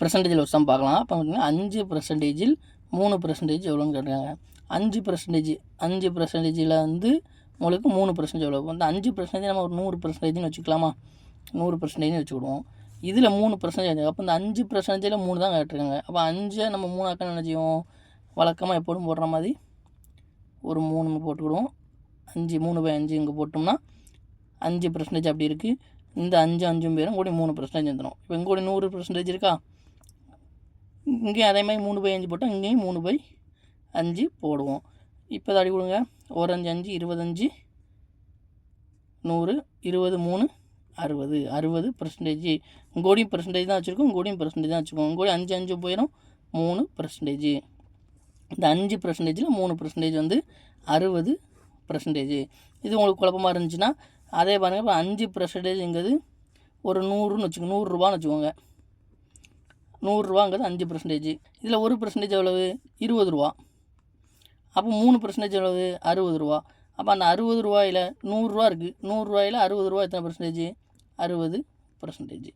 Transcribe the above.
பெர்சன்டேஜில் ஒரு சம் பார்க்கலாம். அப்போ பார்த்தீங்கன்னா 5% 3% எவ்வளோன்னு கேட்டிருக்காங்க. 5% வந்து உங்களுக்கு 3% எவ்வளோ? அந்த 5% நம்ம ஒரு 100%ன்னு வச்சுக்கலாமா? 100%ன்னு வச்சுக்கிடுவோம். இதில் 3% அப்போ இந்த 5%ல் 3 தான் கேட்டிருக்காங்க. அப்போ 5 நம்ம 3 ஆக்க என்ன செய்வோம்? வழக்கமாக எப்போதும் போடுற மாதிரி ஒரு 3 போட்டுக்கிடுவோம். 3/5 இங்கே போட்டோம்னா 5% அப்படி இருக்குது. இந்த 5 பேரும் கூடி 3% வந்துடும். இப்போ இங்கே கூடி 100% இருக்கா? இங்கேயும் அதே மாதிரி 3/5 போட்டால் இங்கேயும் 3/5 போடுவோம். இப்போ அதை அடி கொடுங்க. 1 5 5 25 100 20 3 60 60%. இங்கோடியும் பெர்சன்டேஜ் தான் வச்சுருக்கோம், இங்கோடியும் பெர்சன்டேஜ் தான் வச்சுருக்கோம். இங்கோடி 5 போயிடும் 3%. இந்த 5%ல் 3% வந்து 60%. இது உங்களுக்கு குழப்பமாக இருந்துச்சுன்னா அதே பாருங்கள். இப்போ 5%ங்கிறது ஒரு 100ன்னு வச்சுக்கோங்க, 100 ரூபான்னு வச்சுக்கோங்க. 100 ரூபாங்கிறது 5%. இதில் 1% எவ்வளவு? 20 ரூபா. அப்போ 3% எவ்வளவு? 60 ரூபா. அப்போ அந்த 60 ரூபாயில் 100 ரூபா இருக்குது. 100 ரூபாயில் 60 ரூபா எத்தனை பெர்சன்டேஜ்? 60%.